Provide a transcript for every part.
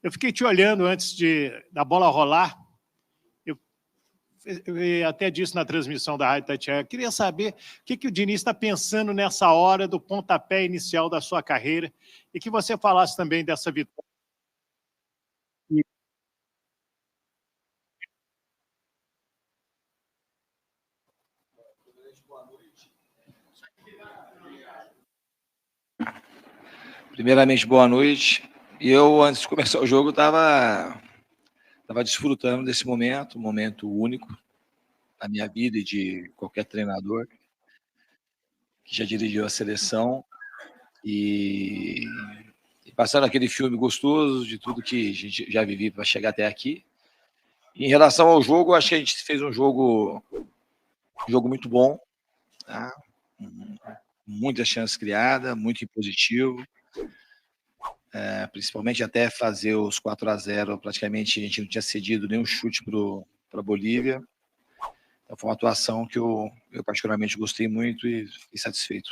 Eu fiquei te olhando antes da bola rolar. Eu até disse na transmissão da Rádio Tatiaia, eu queria saber o que o Diniz está pensando nessa hora do pontapé inicial da sua carreira e que você falasse também dessa vitória. Primeiramente, boa noite. E eu, antes de começar o jogo, estava desfrutando desse momento, um momento único na minha vida e de qualquer treinador que já dirigiu a seleção. E passando aquele filme gostoso de tudo que a gente já vivi para chegar até aqui. E em relação ao jogo, acho que a gente fez um jogo muito bom, tá? Muitas chances criadas, muito impositivo. Principalmente até fazer os 4-0, praticamente a gente não tinha cedido nenhum chute para a Bolívia. Então foi uma atuação que eu particularmente gostei muito e fiquei satisfeito.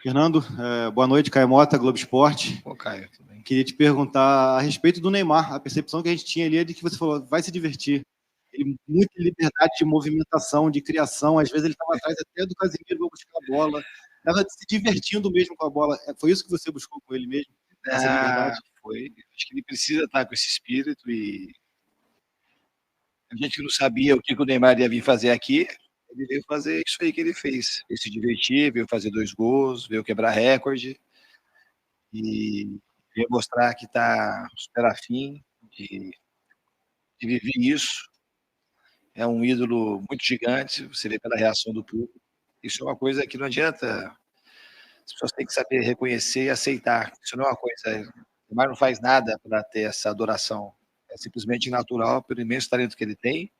Fernando, boa noite, Caio Mota, Globo Esporte. Ô, Caio, tudo bem? Queria te perguntar a respeito do Neymar. A percepção que a gente tinha ali é de que você falou, vai se divertir. Ele, muita liberdade de movimentação, de criação. Às vezes ele estava atrás até do Casemiro para buscar a bola. Estava se divertindo mesmo com a bola. Foi isso que você buscou com ele mesmo? Essa liberdade? Foi. Acho que ele precisa estar com esse espírito e a gente que não sabia o que o Neymar ia vir fazer aqui, ele veio fazer isso aí que ele fez. Veio se divertir, veio fazer 2 gols, veio quebrar recorde e veio mostrar que está super afim de viver isso. É um ídolo muito gigante, você vê pela reação do público. Isso é uma coisa que não adianta, as pessoas têm que saber reconhecer e aceitar. Isso não é uma coisa, o Neymar não faz nada para ter essa adoração. É simplesmente natural, pelo imenso talento que ele tem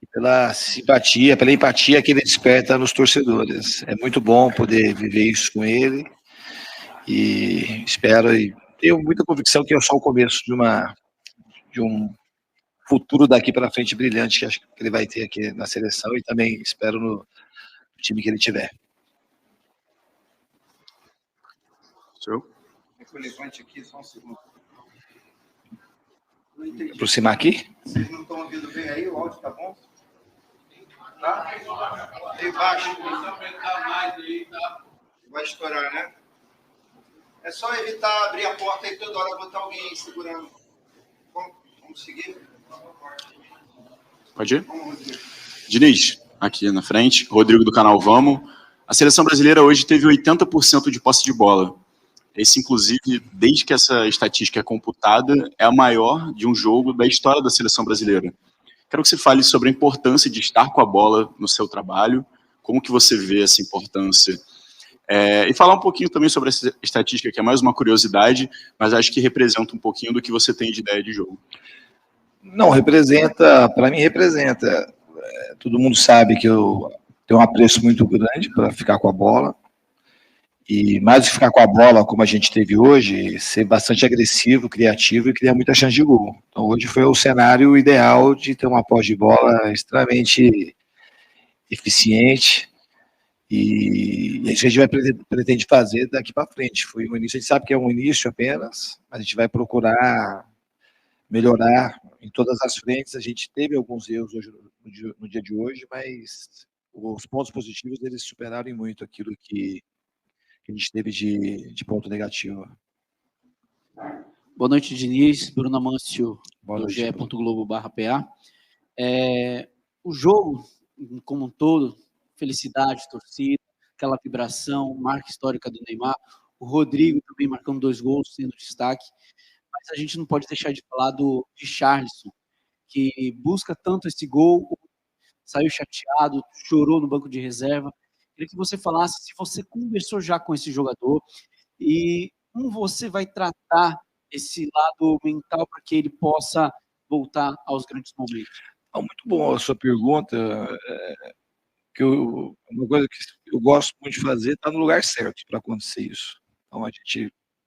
e pela simpatia, pela empatia que ele desperta nos torcedores. É muito bom poder viver isso com ele e espero e tenho muita convicção que é só o começo de um futuro daqui para frente brilhante que acho que ele vai ter aqui na seleção e também espero no time que ele tiver. Seu? Levante aqui só um segundo. Aproximar aqui? Vocês não estão ouvindo bem aí? O áudio tá bom? Tá? Aí baixo. Vai estourar, né? É só evitar abrir a porta e toda hora botar alguém segurando. Vamos seguir? Pode ir? Diniz, aqui na frente, Rodrigo do canal Vamos. A seleção brasileira hoje teve 80% de posse de bola. Esse, inclusive, desde que essa estatística é computada, é a maior de um jogo da história da seleção brasileira. Quero que você fale sobre a importância de estar com a bola no seu trabalho, como que você vê essa importância. E falar um pouquinho também sobre essa estatística, que é mais uma curiosidade, mas acho que representa um pouquinho do que você tem de ideia de jogo. Não, representa, para mim representa. Todo mundo sabe que eu tenho um apreço muito grande para ficar com a bola. E mais do que ficar com a bola, como a gente teve hoje, ser bastante agressivo, criativo e criar muita chance de gol. Então hoje foi o cenário ideal de ter uma posse de bola extremamente eficiente e a gente pretende fazer daqui para frente. Foi um início, a gente sabe que é um início apenas, mas a gente vai procurar melhorar em todas as frentes. A gente teve alguns erros hoje, no dia de hoje, mas os pontos positivos eles superaram muito aquilo que a gente teve de ponto negativo. Boa noite, Diniz. Bruno Amâncio, do ge.globo.pa. O jogo, como um todo, felicidade, torcida, aquela vibração, marca histórica do Neymar, o Rodrigo também marcando 2 gols, sendo destaque, mas a gente não pode deixar de falar do Richarlison, que busca tanto esse gol, saiu chateado, chorou no banco de reserva. Queria que você falasse se você conversou já com esse jogador e como você vai tratar esse lado mental para que ele possa voltar aos grandes momentos. Muito bom a sua pergunta. Uma coisa que eu gosto muito de fazer está no lugar certo para acontecer isso. Então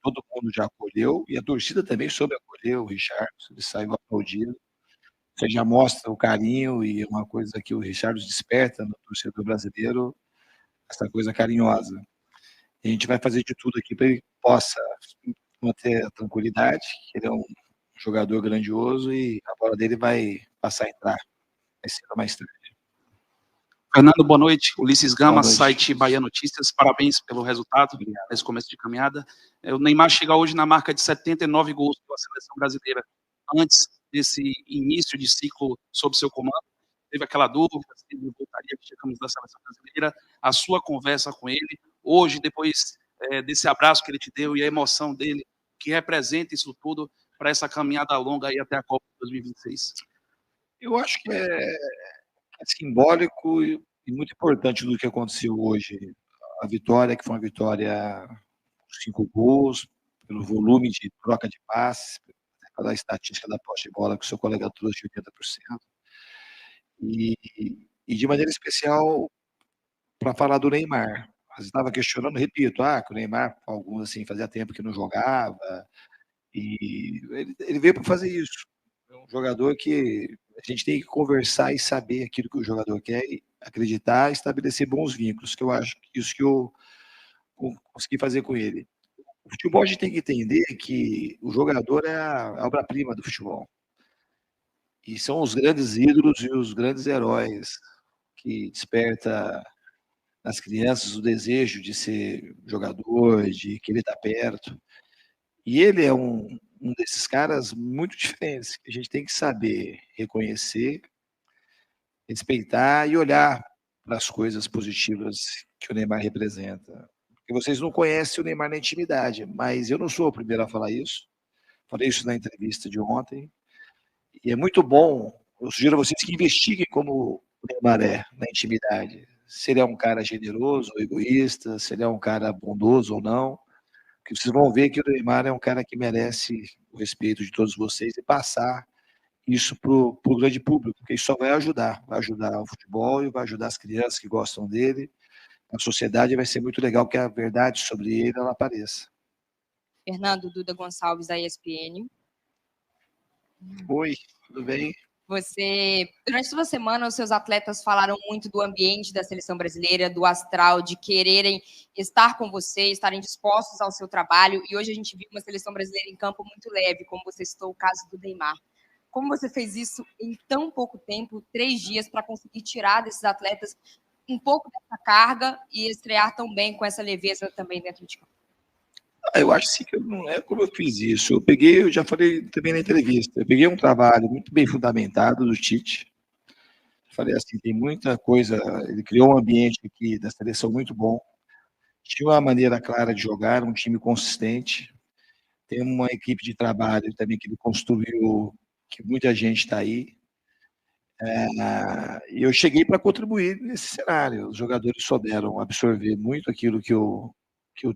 todo mundo já acolheu e a torcida também soube acolher o Richarlison, ele saiu aplaudido. Você já mostra o carinho e uma coisa que o Richarlison desperta no torcedor brasileiro, essa coisa carinhosa. E a gente vai fazer de tudo aqui para ele possa manter a tranquilidade, que ele é um jogador grandioso e a bola dele vai passar a entrar mais cedo ou mais tarde. Fernando, boa noite. Ulisses Gama, Boa noite. site Bahia Notícias. Parabéns pelo resultado nesse começo de caminhada. O Neymar chega hoje na marca de 79 gols pela seleção brasileira. Antes desse início de ciclo sob seu comando, teve aquela dúvida se ele voltaria a vestir a camisa da seleção brasileira. A sua conversa com ele, hoje, depois desse abraço que ele te deu e a emoção dele, que representa isso tudo para essa caminhada longa aí até a Copa de 2026. Eu acho que é simbólico e muito importante do que aconteceu hoje. A vitória, que foi uma vitória com 5 gols, pelo volume de troca de passes, pela estatística da posse de bola que o seu colega trouxe de 80%. E de maneira especial, para falar do Neymar. Você estava questionando, repito, que o Neymar, alguns assim, fazia tempo que não jogava, e ele veio para fazer isso. É um jogador que a gente tem que conversar e saber aquilo que o jogador quer, e acreditar e estabelecer bons vínculos, que eu acho que isso que eu consegui fazer com ele. O futebol a gente tem que entender que o jogador é a obra-prima do futebol. E são os grandes ídolos e os grandes heróis que desperta nas crianças o desejo de ser jogador, de querer estar perto. E ele é um desses caras muito diferentes, que a gente tem que saber reconhecer, respeitar e olhar para as coisas positivas que o Neymar representa. Porque vocês não conhecem o Neymar na intimidade, mas eu não sou o primeiro a falar isso. Falei isso na entrevista de ontem. E é muito bom, eu sugiro a vocês que investiguem como o Neymar é na intimidade. Se ele é um cara generoso ou egoísta, se ele é um cara bondoso ou não. Porque vocês vão ver que o Neymar é um cara que merece o respeito de todos vocês e passar isso para o grande público, porque isso só vai ajudar o futebol e vai ajudar as crianças que gostam dele. A sociedade vai ser muito legal que a verdade sobre ele ela apareça. Fernando, Duda Gonçalves, da ESPN. Oi, tudo bem? Durante toda a semana, os seus atletas falaram muito do ambiente da seleção brasileira, do astral, de quererem estar com você, estarem dispostos ao seu trabalho. E hoje a gente viu uma seleção brasileira em campo muito leve, como você citou o caso do Neymar. Como você fez isso em tão pouco tempo, 3 dias, para conseguir tirar desses atletas um pouco dessa carga e estrear tão bem com essa leveza também dentro de campo? Eu acho sim que não é como eu fiz isso. Eu já falei também na entrevista, eu peguei um trabalho muito bem fundamentado do Tite. Falei assim, tem muita coisa, ele criou um ambiente aqui da seleção muito bom, tinha uma maneira clara de jogar, um time consistente, tem uma equipe de trabalho também que ele construiu, que muita gente está aí. E eu cheguei para contribuir nesse cenário. Os jogadores souberam absorver muito aquilo que eu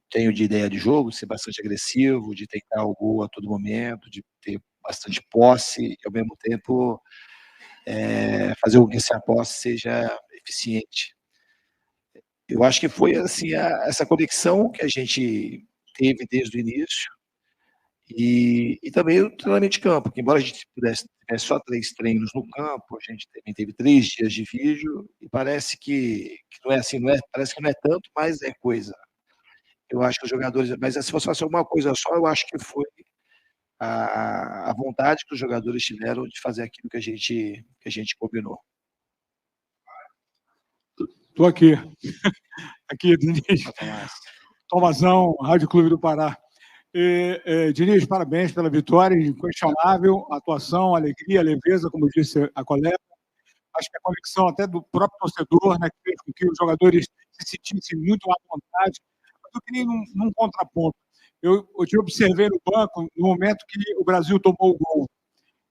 tenho de ideia de jogo, de ser bastante agressivo, de tentar o gol a todo momento, de ter bastante posse e, ao mesmo tempo, fazer com que essa posse seja eficiente. Eu acho que foi assim, essa conexão que a gente teve desde o início e também o treinamento de campo, que embora a gente tivesse só 3 treinos no campo, a gente também teve 3 dias de vídeo e parece que não é assim, parece que não é tanto, mas é coisa. Eu acho que os jogadores, mas se fosse fazer alguma coisa só, eu acho que foi a vontade que os jogadores tiveram de fazer aquilo que a gente combinou. Estou aqui. Aqui, Diniz. Tomazão, Rádio Clube do Pará. Diniz, parabéns pela vitória, inquestionável, atuação, alegria, leveza, como disse a colega. Acho que a convicção até do próprio torcedor, né, que fez com que os jogadores se sentissem muito à vontade. Eu queria num contraponto. Eu te observei no banco no momento que o Brasil tomou o gol.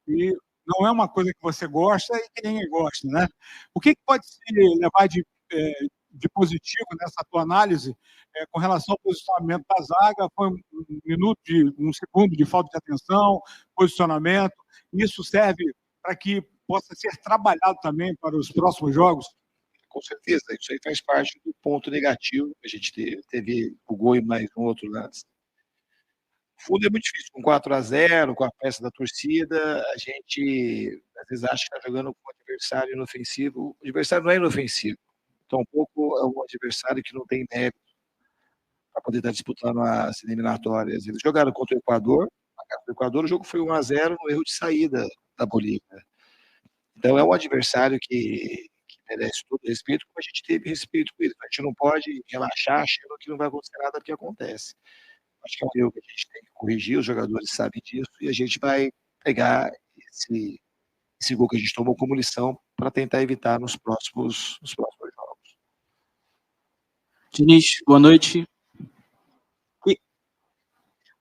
E não é uma coisa que você gosta e que ninguém gosta, né? O que pode se levar de positivo nessa tua análise com relação ao posicionamento da zaga? Foi um segundo de falta de atenção, posicionamento. Isso serve para que possa ser trabalhado também para os próximos jogos? Com certeza, isso aí faz parte do ponto negativo que a gente teve o gol e mais um outro lance. O fundo é muito difícil, com 4-0, com a festa da torcida, a gente às vezes acha que está jogando com um adversário inofensivo. O adversário não é inofensivo, Então, um pouco é um adversário que não tem mérito para poder estar disputando as eliminatórias. Eles jogaram contra o Equador. O Equador, o jogo foi 1-0 no erro de saída da Bolívia. Então, é um adversário que merece todo respeito, como a gente teve respeito com ele. A gente não pode relaxar achando que não vai acontecer nada, porque acontece. Acho que é um erro que a gente tem que corrigir, os jogadores sabem disso, e a gente vai pegar esse gol que a gente tomou como lição para tentar evitar nos próximos jogos. Diniz, boa noite.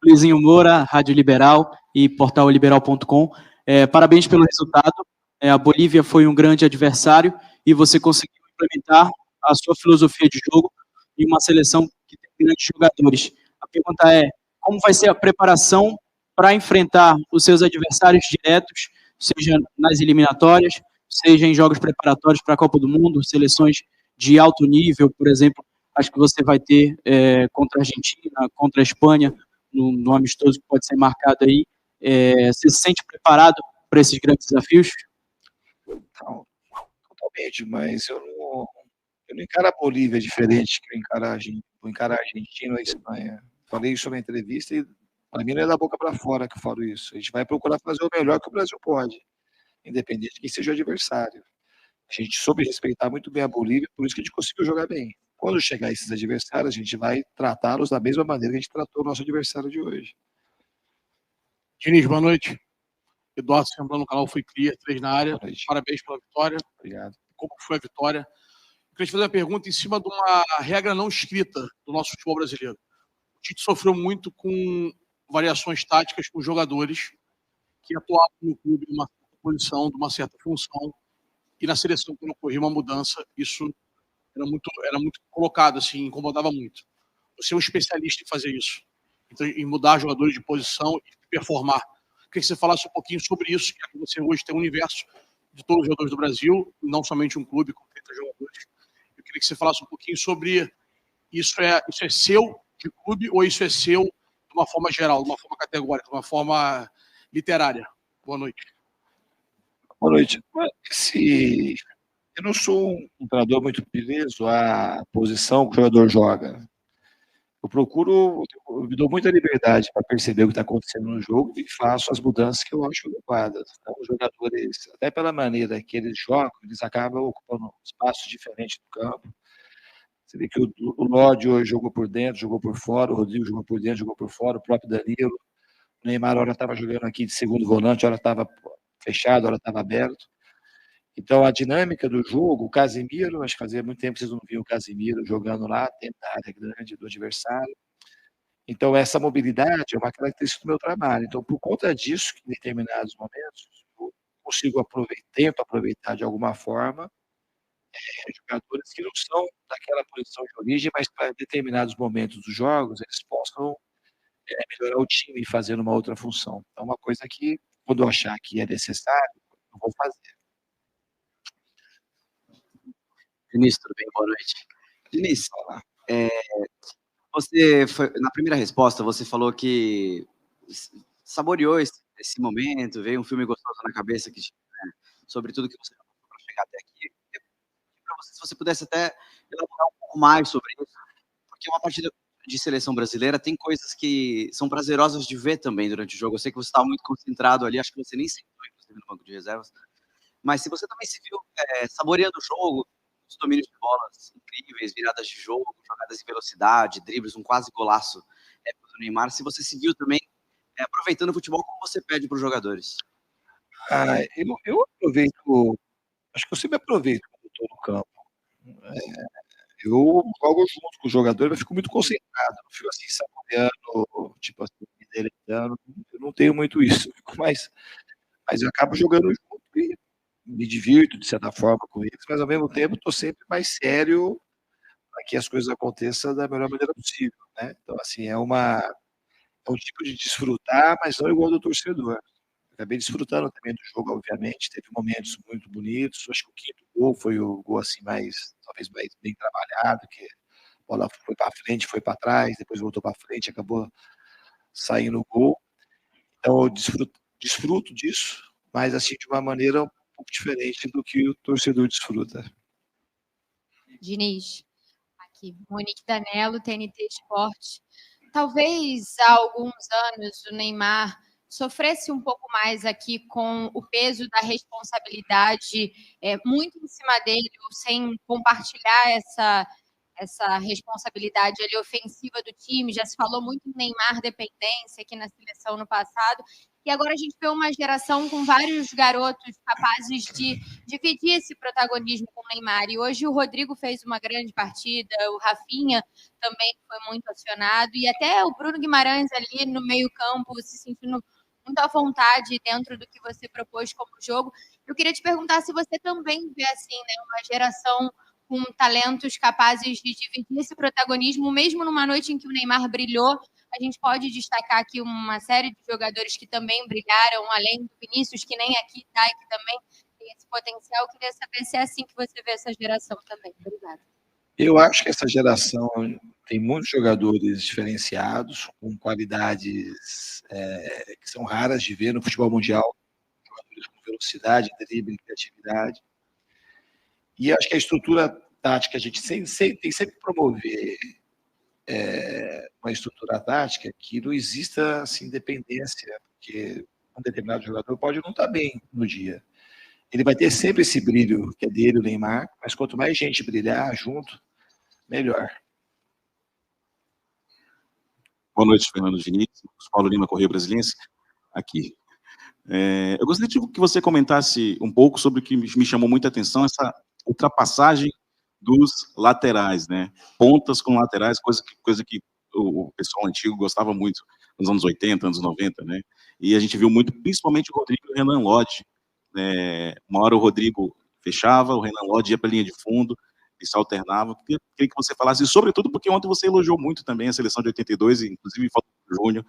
Luizinho Moura, Rádio Liberal e portal liberal.com. Parabéns pelo resultado. A Bolívia foi um grande adversário e você conseguiu implementar a sua filosofia de jogo em uma seleção que tem grandes jogadores. A pergunta é, como vai ser a preparação para enfrentar os seus adversários diretos, seja nas eliminatórias, seja em jogos preparatórios para a Copa do Mundo, seleções de alto nível, por exemplo, acho que você vai ter contra a Argentina, contra a Espanha, no amistoso que pode ser marcado aí. Você se sente preparado para esses grandes desafios? Não, totalmente, mas eu não encaro a Bolívia diferente que eu encaro a Argentina ou a Espanha. Falei isso na entrevista e para mim não é da boca para fora que eu falo isso. A gente vai procurar fazer o melhor que o Brasil pode, independente de quem seja o adversário. A gente soube respeitar muito bem a Bolívia, por isso que a gente conseguiu jogar bem. Quando chegar esses adversários, a gente vai tratá-los da mesma maneira que a gente tratou o nosso adversário de hoje. Diniz, boa noite. Eduardo Sembrão no canal Fui Clear, 3 na área. Parabéns pela vitória. Obrigado. Como foi a vitória? Eu queria te fazer uma pergunta em cima de uma regra não escrita do nosso futebol brasileiro. O Tite sofreu muito com variações táticas com jogadores que atuavam no clube numa posição, de uma certa função, e na seleção, quando ocorria uma mudança, isso era muito colocado, assim, incomodava muito. Você é um especialista em fazer isso, então, em mudar jogadores de posição e performar. Eu queria que você falasse um pouquinho sobre isso, que você hoje tem um universo de todos os jogadores do Brasil, não somente um clube com 30 jogadores. Eu queria que você falasse um pouquinho sobre isso é seu de clube ou isso é seu de uma forma geral, de uma forma categórica, de uma forma literária. Boa noite. Boa noite. Eu não sou um treinador muito preso à posição que o jogador joga. Eu me dou muita liberdade para perceber o que está acontecendo no jogo e faço as mudanças que eu acho adequadas. Então, os jogadores, até pela maneira que eles jogam, eles acabam ocupando espaços diferentes do campo. Você vê que o Lodi hoje jogou por dentro, jogou por fora, o Rodrigo jogou por dentro, jogou por fora, o próprio Danilo. O Neymar, hora estava jogando aqui de segundo volante, hora estava fechado, hora estava aberto. Então, a dinâmica do jogo, o Casemiro, acho que fazia muito tempo que vocês não viam o Casemiro jogando lá, dentro da área grande do adversário. Então, essa mobilidade é uma característica do meu trabalho. Então, por conta disso, em determinados momentos, eu tento aproveitar de alguma forma jogadores que não são daquela posição de origem, mas para determinados momentos dos jogos, eles possam melhorar o time e fazer uma outra função. É uma coisa que, quando eu achar que é necessário, eu vou fazer. Diniz, tudo bem? Boa noite. Diniz, na primeira resposta, você falou que saboreou esse momento, veio um filme gostoso na cabeça sobre tudo que você passou para chegar até aqui. Para você, se você pudesse até elaborar um pouco mais sobre isso, porque uma partida de seleção brasileira tem coisas que são prazerosas de ver também durante o jogo. Eu sei que você estava muito concentrado ali, acho que você nem sentou, inclusive, no banco de reservas, mas se você também se viu saboreando o jogo, os domínios de bolas incríveis, viradas de jogo, jogadas em velocidade, dribles, um quase golaço do Neymar, se você se viu também aproveitando o futebol como você pede para os jogadores. Eu aproveito, acho que eu sempre aproveito quando estou no campo. Eu jogo junto com o jogador, eu fico muito concentrado, não fico assim saboreando, tipo assim, me deleitando, eu não tenho muito isso, mas eu acabo jogando junto e me divirto, de certa forma, com eles, mas ao mesmo tempo estou sempre mais sério para que as coisas aconteçam da melhor maneira possível, né? Então, assim, é um tipo de desfrutar, mas não igual do torcedor. Acabei desfrutando também do jogo, obviamente, teve momentos muito bonitos, acho que o quinto gol foi o gol, assim, talvez mais bem trabalhado, que a bola foi para frente, foi para trás, depois voltou para frente, acabou saindo o gol. Então, eu desfruto disso, mas, assim, de uma maneira um pouco diferente do que o torcedor desfruta. Diniz, aqui, Monique Danello, TNT Esporte. Talvez há alguns anos o Neymar sofresse um pouco mais aqui com o peso da responsabilidade muito em cima dele, ou sem compartilhar essa responsabilidade ali ofensiva do time. Já se falou muito em Neymar dependência aqui na seleção no passado, e agora a gente vê uma geração com vários garotos capazes de dividir esse protagonismo com o Neymar, e hoje o Rodrigo fez uma grande partida, o Rafinha também foi muito acionado, e até o Bruno Guimarães ali no meio campo se sentindo muito à vontade dentro do que você propôs como jogo. Eu queria te perguntar se você também vê assim, né, uma geração com talentos capazes de dividir esse protagonismo, mesmo numa noite em que o Neymar brilhou. A gente pode destacar aqui uma série de jogadores que também brilharam, além do Vinícius, que nem aqui está, e que também tem esse potencial. Eu queria saber se é assim que você vê essa geração também. Obrigada. Eu acho que essa geração tem muitos jogadores diferenciados, com qualidades que são raras de ver no futebol mundial, jogadores com velocidade, drible, criatividade. E acho que a estrutura tática, a gente tem sempre que promover uma estrutura tática que não exista assim, dependência, porque um determinado jogador pode não estar bem no dia. Ele vai ter sempre esse brilho que é dele, o Neymar, mas quanto mais gente brilhar junto, melhor. Boa noite, Fernando Diniz, Paulo Lima, Correio Brasiliense, aqui. Eu gostaria que você comentasse um pouco sobre o que me chamou muita atenção, essa ultrapassagem dos laterais, né? Pontas com laterais, coisa que o pessoal antigo gostava muito nos anos 80, anos 90, né? E a gente viu muito, principalmente o Rodrigo e o Renan Lodge. Uma hora o Rodrigo fechava, o Renan Lodge ia para a linha de fundo, e se alternava. Queria que você falasse, sobretudo porque ontem você elogiou muito também a seleção de 82, e inclusive falou do Júnior,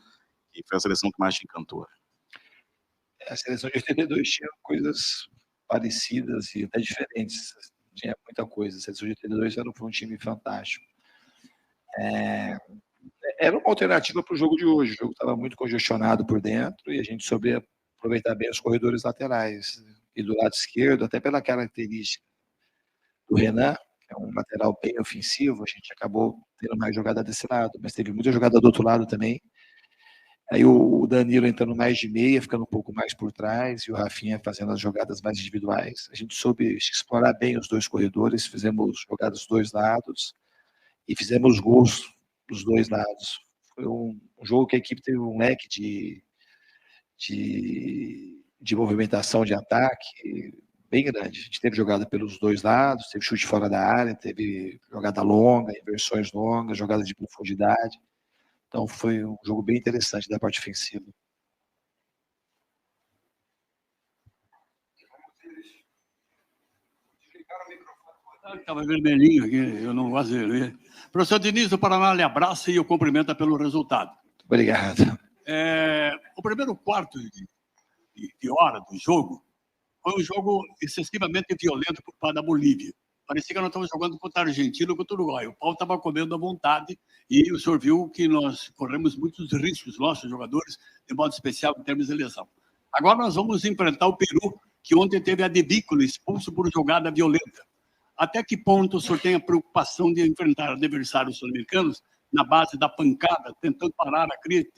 que foi a seleção que mais te encantou. A seleção de 82 tinha coisas parecidas e até diferentes. Tinha muita coisa. A seleção de 82 foi um time fantástico. Era uma alternativa para o jogo de hoje. O jogo estava muito congestionado por dentro e a gente soube aproveitar bem os corredores laterais. E do lado esquerdo, até pela característica do Renan, que é um lateral bem ofensivo, a gente acabou tendo mais jogada desse lado, mas teve muita jogada do outro lado também. Aí o Danilo entrando mais de meia, ficando um pouco mais por trás, e o Rafinha fazendo as jogadas mais individuais. A gente soube explorar bem os dois corredores, fizemos jogadas dos dois lados e fizemos gols dos dois lados. Foi um jogo que a equipe teve um leque de movimentação de ataque bem grande. A gente teve jogada pelos dois lados, teve chute fora da área, teve jogada longa, inversões longas, jogada de profundidade. Então, foi um jogo bem interessante da parte ofensiva. Estava vermelhinho aqui, eu não gosto de ver. Professor Diniz, o Paraná lhe abraça e o cumprimenta pelo resultado. Obrigado. O primeiro quarto de hora do jogo foi um jogo excessivamente violento por parte da Bolívia. Parecia que nós estávamos jogando contra a Argentina ou contra o Uruguai. O pau estava comendo à vontade e o senhor viu que nós corremos muitos riscos, nossos jogadores, de modo especial em termos de lesão. Agora nós vamos enfrentar o Peru, que ontem teve a Advíncula expulso por jogada violenta. Até que ponto o senhor tem a preocupação de enfrentar adversários sul-americanos na base da pancada, tentando parar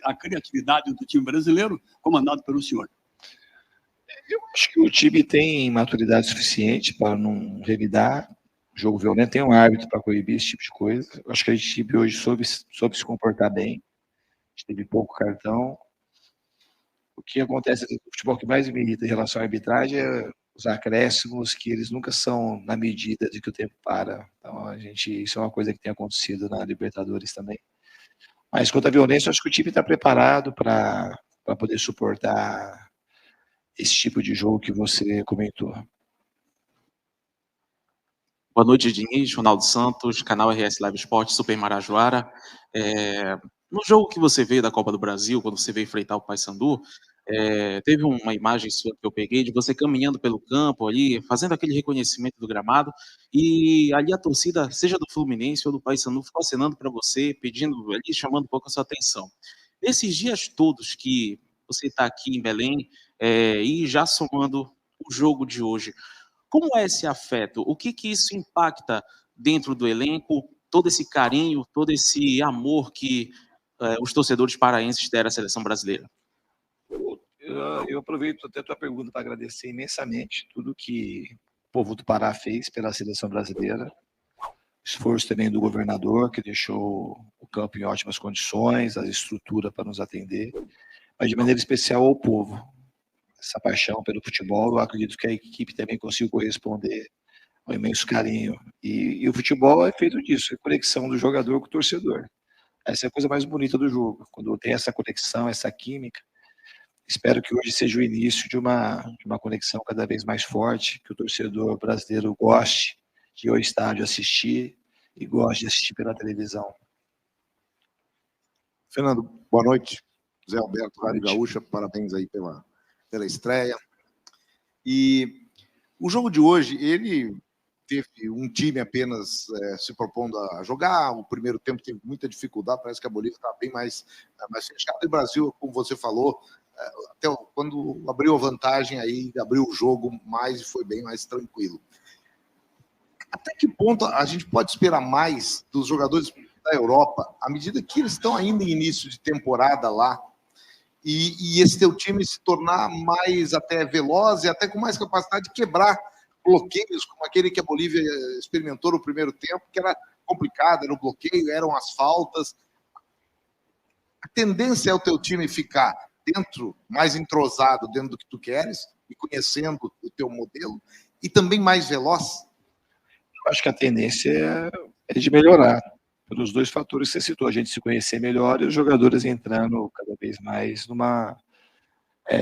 a criatividade do time brasileiro, comandado pelo senhor? Eu acho que o time tem maturidade suficiente para não revidar jogo violento, tem um árbitro para coibir esse tipo de coisa. Eu acho que a time hoje soube se comportar bem, a gente teve pouco cartão. O que acontece no futebol que mais me irrita em relação à arbitragem é os acréscimos, que eles nunca são na medida de que o tempo para. Então, isso é uma coisa que tem acontecido na Libertadores também. Mas quanto à violência, eu acho que o time está preparado para poder suportar esse tipo de jogo que você comentou. Boa noite, Diniz, Ronaldo Santos, canal RS Live Esporte, Super Marajoara. No jogo que você veio da Copa do Brasil, quando você veio enfrentar o Paysandu, teve uma imagem sua que eu peguei de você caminhando pelo campo ali, fazendo aquele reconhecimento do gramado, e ali a torcida, seja do Fluminense ou do Paysandu, ficou acenando para você, pedindo ali, chamando um pouco a sua atenção. Nesses dias todos que você está aqui em Belém, e já somando o jogo de hoje, como é esse afeto? O que isso impacta dentro do elenco, todo esse carinho, todo esse amor que os torcedores paraenses deram à seleção brasileira? Eu aproveito até a tua pergunta para agradecer imensamente tudo que o povo do Pará fez pela seleção brasileira. Esforço também do governador, que deixou o campo em ótimas condições, a estrutura para nos atender, mas de maneira especial ao povo. Essa paixão pelo futebol, eu acredito que a equipe também conseguiu corresponder ao imenso carinho. E o futebol é feito disso, é conexão do jogador com o torcedor. Essa é a coisa mais bonita do jogo, quando tem essa conexão, essa química. Espero que hoje seja o início de uma conexão cada vez mais forte, que o torcedor brasileiro goste de ir ao estádio assistir e goste de assistir pela televisão. Fernando, boa noite. Zé Alberto, Rádio Gaúcha, parabéns aí pela estreia. E o jogo de hoje, ele teve um time apenas se propondo a jogar. O primeiro tempo teve muita dificuldade, parece que a Bolívia está bem mais fechada. E o Brasil, como você falou, até quando abriu a vantagem, aí abriu o jogo mais e foi bem mais tranquilo. Até que ponto a gente pode esperar mais dos jogadores da Europa, à medida que eles estão ainda em início de temporada lá, e esse teu time se tornar mais até veloz e até com mais capacidade de quebrar bloqueios, como aquele que a Bolívia experimentou no primeiro tempo, que era complicado, era o bloqueio, eram as faltas. A tendência é o teu time ficar dentro, mais entrosado dentro do que tu queres, e conhecendo o teu modelo, e também mais veloz? Eu acho que a tendência é de melhorar, pelos dois fatores que você citou, a gente se conhecer melhor e os jogadores entrando cada vez mais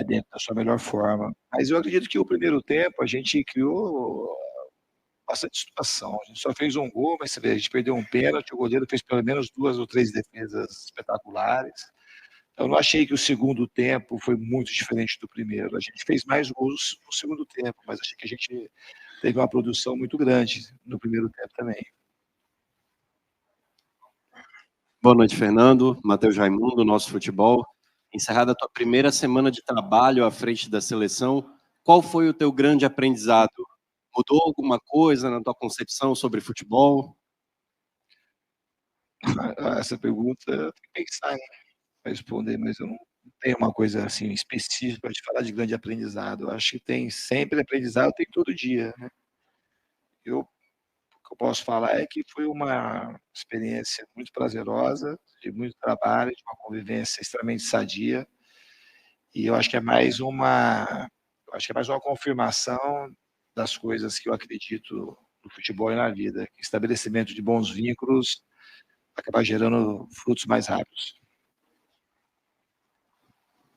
dentro da sua melhor forma. Mas eu acredito que o primeiro tempo a gente criou bastante situação, a gente só fez um gol, mas a gente perdeu um pênalti, o goleiro fez pelo menos 2 ou 3 defesas espetaculares. Eu não achei que o segundo tempo foi muito diferente do primeiro. A gente fez mais gols no segundo tempo, mas achei que a gente teve uma produção muito grande no primeiro tempo também. Boa noite, Fernando. Matheus Raimundo, Nosso Futebol. Encerrada a tua primeira semana de trabalho à frente da seleção, qual foi o teu grande aprendizado? Mudou alguma coisa na tua concepção sobre futebol? Essa pergunta eu tenho que pensar, né, para responder, mas eu não tenho uma coisa assim específica para te falar de grande aprendizado. Eu acho que tem sempre aprendizado, tem todo dia, né? O que eu posso falar é que foi uma experiência muito prazerosa, de muito trabalho, de uma convivência extremamente sadia, e eu acho que é mais uma confirmação das coisas que eu acredito no futebol e na vida. Estabelecimento de bons vínculos acaba gerando frutos mais rápidos.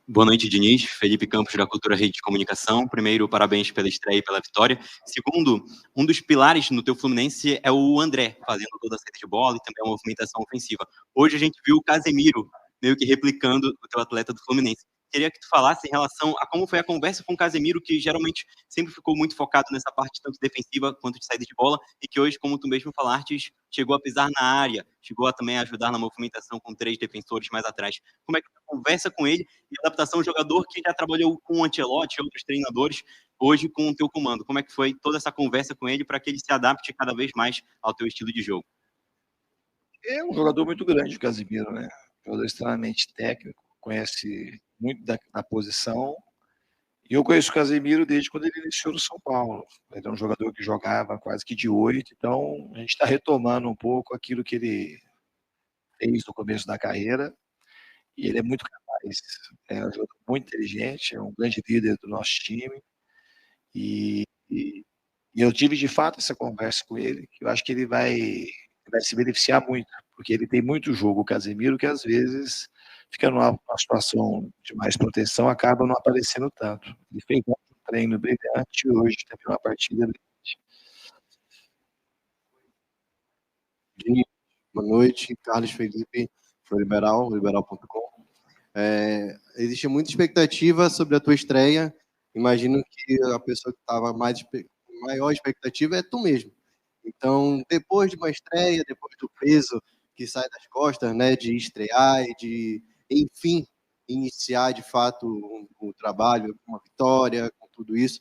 Boa noite, Diniz. Felipe Campos, da Cultura Rede de Comunicação. Primeiro, parabéns pela estreia e pela vitória. Segundo, um dos pilares no teu Fluminense é o André, fazendo toda a saída de bola e também a movimentação ofensiva. Hoje a gente viu o Casemiro meio que replicando o teu atleta do Fluminense. Queria que tu falasse em relação a como foi a conversa com o Casemiro, que geralmente sempre ficou muito focado nessa parte tanto defensiva quanto de saída de bola, e que hoje, como tu mesmo falaste, chegou a pisar na área, chegou a também ajudar na movimentação com 3 defensores mais atrás. Como é que tu conversa com ele e adaptação ao jogador que já trabalhou com o Ancelotti e outros treinadores, hoje com o teu comando? Como é que foi toda essa conversa com ele para que ele se adapte cada vez mais ao teu estilo de jogo? É um jogador muito grande, o Casemiro, né? Um jogador extremamente técnico, conhece muito da posição. E eu conheço o Casemiro desde quando ele iniciou no São Paulo. Ele é um jogador que jogava quase que de 8, então a gente está retomando um pouco aquilo que ele fez no começo da carreira. E ele é muito capaz, é um jogador muito inteligente, é um grande líder do nosso time. E eu tive de fato essa conversa com ele, que eu acho que ele vai se beneficiar muito, porque ele tem muito jogo, o Casemiro, que às vezes fica numa situação de mais proteção, acaba não aparecendo tanto. Ele fez um treino brilhante e hoje teve uma partida brilhante. Boa noite, Carlos Felipe, do liberal.com. Existe muita expectativa sobre a tua estreia. Imagino que a pessoa que estava maior expectativa é tu mesmo. Então, depois de uma estreia, depois do peso que sai das costas, né, de estrear e de, enfim, iniciar de fato o trabalho, uma vitória, com tudo isso,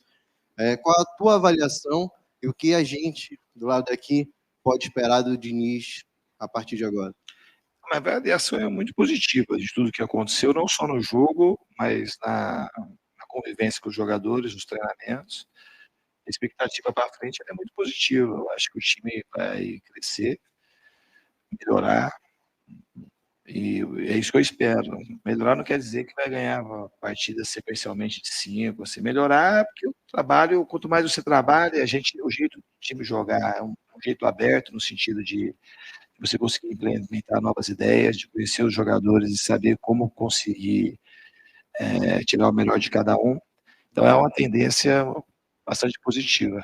qual a tua avaliação e o que a gente, do lado daqui, pode esperar do Diniz a partir de agora? A avaliação é muito positiva de tudo que aconteceu, não só no jogo, mas na convivência com os jogadores, nos treinamentos. A expectativa para frente é muito positiva. Eu acho que o time vai crescer, melhorar, e é isso que eu espero. Melhorar não quer dizer que vai ganhar a partida sequencialmente de 5, assim, melhorar, porque o trabalho, quanto mais você trabalha, o jeito do time jogar é um jeito aberto, no sentido de você conseguir implementar novas ideias, de conhecer os jogadores e saber como conseguir tirar o melhor de cada um. Então é uma tendência bastante positiva.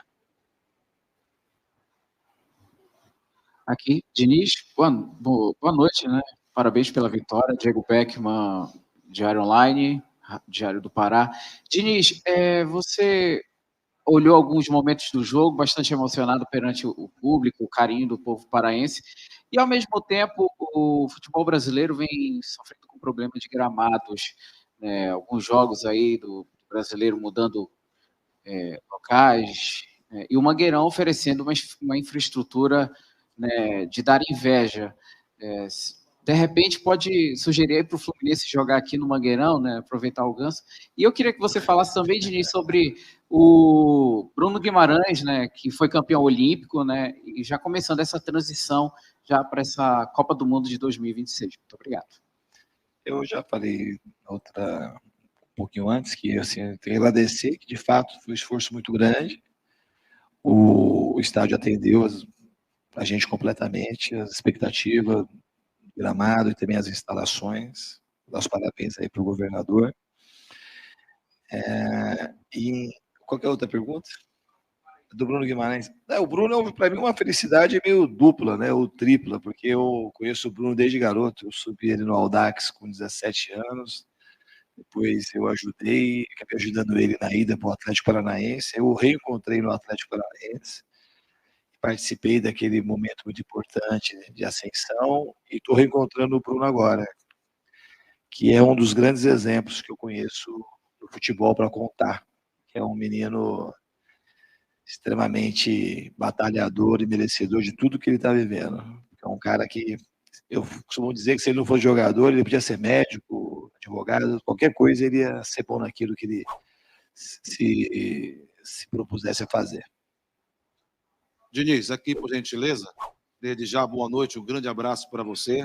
Aqui, Diniz, boa noite, né? Parabéns pela vitória. Diego Beckman, Diário Online, Diário do Pará. Diniz, você olhou alguns momentos do jogo, bastante emocionado perante o público, o carinho do povo paraense, e ao mesmo tempo o futebol brasileiro vem sofrendo com problema de gramados, né? Alguns jogos aí do brasileiro mudando locais, e o Mangueirão oferecendo uma infraestrutura, né, de dar inveja. De repente pode sugerir para o Fluminense jogar aqui no Mangueirão, né, aproveitar o ganso. E eu queria que você falasse também, Diniz, sobre o Bruno Guimarães, né, que foi campeão olímpico, né, e já começando essa transição já para essa Copa do Mundo de 2026. Muito obrigado. Eu já falei um pouquinho antes que assim, eu tenho que agradecer, que de fato foi um esforço muito grande. O estádio atendeu a gente completamente, as expectativas, gramado e também as instalações. Dá os parabéns aí para o governador. E qual que é a outra pergunta? Do Bruno Guimarães. O Bruno, para mim, é uma felicidade meio dupla, né, ou tripla, porque eu conheço o Bruno desde garoto. Eu subi ele no Audax com 17 anos. Depois eu acabei ajudando ele na ida para o Atlético Paranaense. Eu o reencontrei no Atlético Paranaense. Participei daquele momento muito importante de ascensão e estou reencontrando o Bruno agora, que é um dos grandes exemplos que eu conheço do futebol para contar, que é um menino extremamente batalhador e merecedor de tudo que ele está vivendo. É um cara que, eu costumo dizer que se ele não fosse jogador, ele podia ser médico, advogado, qualquer coisa, ele ia ser bom naquilo que ele se propusesse a fazer. Diniz, aqui por gentileza, desde já boa noite, um grande abraço para você.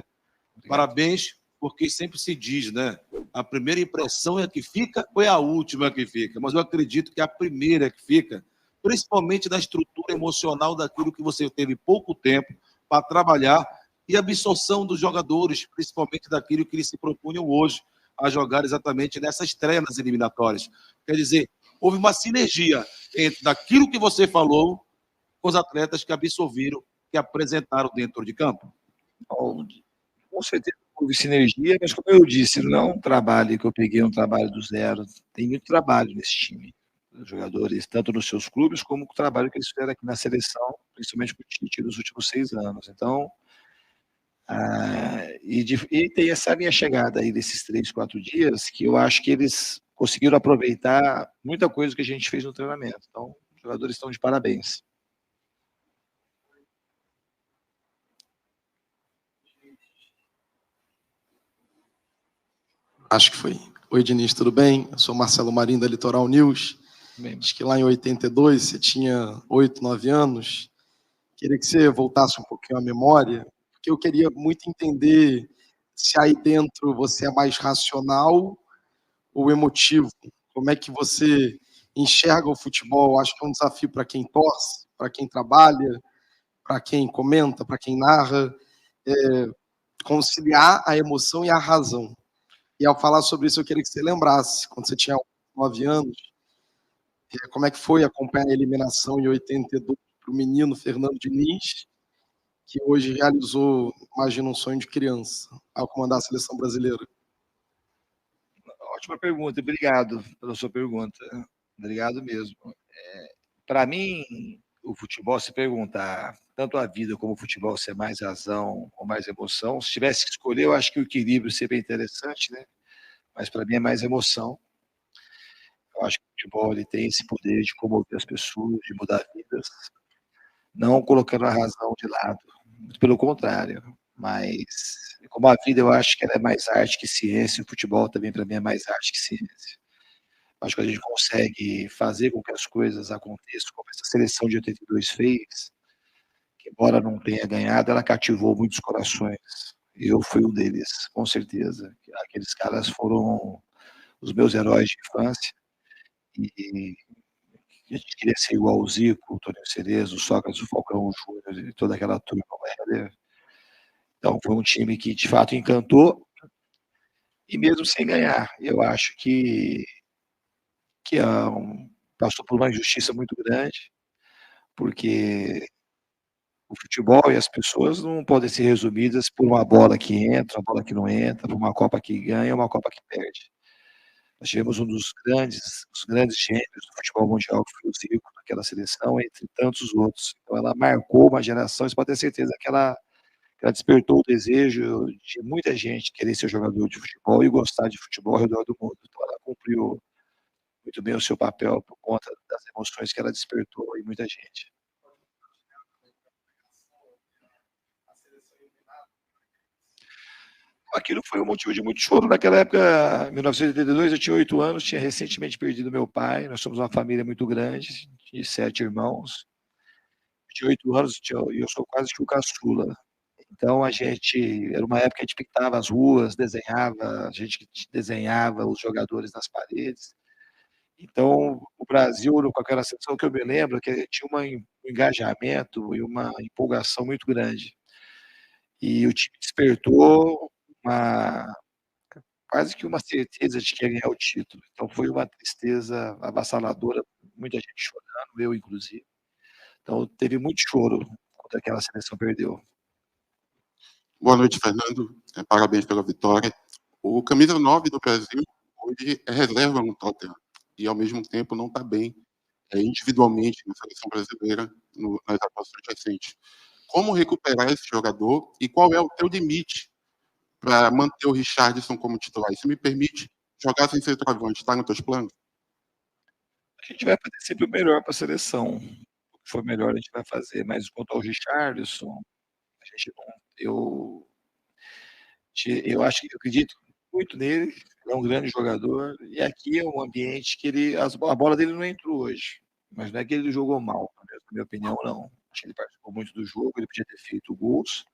Parabéns, porque sempre se diz, né? A primeira impressão é a que fica ou é a última que fica? Mas eu acredito que é a primeira que fica, principalmente da estrutura emocional daquilo que você teve pouco tempo para trabalhar e absorção dos jogadores, principalmente daquilo que eles se propunham hoje a jogar exatamente nessa estreia nas eliminatórias. Quer dizer, houve uma sinergia entre daquilo que você falou com os atletas que absorveram, que apresentaram dentro de campo? Com certeza houve sinergia, mas como eu disse, não é um trabalho que eu peguei, um trabalho do zero. Tem muito trabalho nesse time. Os jogadores, tanto nos seus clubes, como o trabalho que eles fizeram aqui na seleção, principalmente com o Tite nos últimos 6 anos. Então, e tem essa minha chegada aí desses 3, 4 dias, que eu acho que eles conseguiram aproveitar muita coisa que a gente fez no treinamento. Então, os jogadores estão de parabéns. Acho que foi. Oi, Diniz, tudo bem? Eu sou Marcelo Marinho, da Litoral News. Bem. Acho que lá em 82 você tinha 8, 9 anos. Queria que você voltasse um pouquinho à memória, porque eu queria muito entender se aí dentro você é mais racional ou emotivo. Como é que você enxerga o futebol? Acho que é um desafio para quem torce, para quem trabalha, para quem comenta, para quem narra, conciliar a emoção e a razão. E ao falar sobre isso, eu queria que você lembrasse, quando você tinha 9 anos, como é que foi acompanhar a eliminação em 82 para o menino Fernando Diniz, que hoje realizou, imagina, um sonho de criança, ao comandar a seleção brasileira. Ótima pergunta, obrigado pela sua pergunta. Obrigado mesmo. Para mim, o futebol, se perguntar, tanto a vida como o futebol, se é mais razão ou mais emoção, se tivesse que escolher, eu acho que o equilíbrio seria interessante, né? Mas para mim é mais emoção. Eu acho que o futebol ele tem esse poder de comover as pessoas, de mudar vidas. não colocando a razão de lado, muito pelo contrário, mas como a vida eu acho que ela é mais arte que ciência, o futebol também para mim é mais arte que ciência. Acho que a gente consegue fazer com que as coisas aconteçam, como essa seleção de 82 fez, que embora não tenha ganhado, ela cativou muitos corações. Eu fui um deles, com certeza. Aqueles caras foram os meus heróis de infância, e a gente queria ser igual o Zico, o Toninho Cerezo, o Sócrates, o Falcão, o Júnior, e toda aquela turma. Então foi um time que de fato encantou, e mesmo sem ganhar, eu acho que passou por uma injustiça muito grande, porque o futebol e as pessoas não podem ser resumidas por uma bola que entra, uma bola que não entra, por uma Copa que ganha, uma Copa que perde. Nós tivemos um dos grandes gênios do futebol mundial, que foi o Zico, naquela seleção, entre tantos outros. Então ela marcou uma geração, você pode ter certeza que ela despertou o desejo de muita gente querer ser jogador de futebol e gostar de futebol ao redor do mundo. Então ela cumpriu muito bem o seu papel por conta das emoções que ela despertou em muita gente. Aquilo foi um motivo de muito choro. Naquela época, em 1982, eu tinha 8 anos, tinha recentemente perdido meu pai. Nós somos uma família muito grande, de 7 irmãos. Eu tinha 8 anos e eu sou quase que o caçula. Então, era uma época que a gente pintava as ruas, a gente desenhava os jogadores nas paredes. Então, o Brasil, com aquela seleção que eu me lembro, que tinha um engajamento e uma empolgação muito grande. E o time despertou quase que uma certeza de que ia ganhar o título. Então foi uma tristeza avassaladora, muita gente chorando, eu inclusive. Então teve muito choro quando aquela seleção perdeu. Boa noite, Fernando. Parabéns pela vitória. O camisa 9 do Brasil hoje é reserva no Tottenham e ao mesmo tempo não está bem individualmente na seleção brasileira nas atuações recentes. Como recuperar esse jogador e qual é o teu limite para manter o Richarlison como titular? Isso me permite jogar sem ser travante, está nos teus planos? A gente vai fazer sempre o melhor para a seleção. O que for melhor a gente vai fazer, mas quanto ao Richarlison, eu acredito muito nele, é um grande jogador, e aqui é um ambiente que a bola dele não entrou hoje, mas não é que ele jogou mal, na minha opinião, não. Acho que ele participou muito do jogo, ele podia ter feito gols,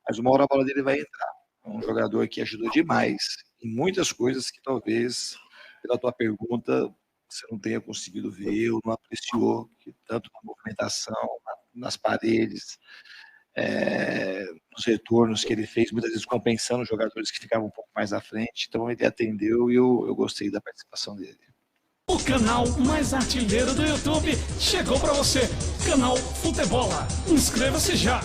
mas uma hora a bola dele vai entrar. É um jogador que ajudou demais em muitas coisas que talvez, pela tua pergunta, você não tenha conseguido ver ou não apreciou, tanto na movimentação, nas paredes, nos retornos que ele fez, muitas vezes compensando os jogadores que ficavam um pouco mais à frente. Então ele atendeu e eu gostei da participação dele. O canal mais artilheiro do YouTube chegou para você. Canal Futebola. Inscreva-se já.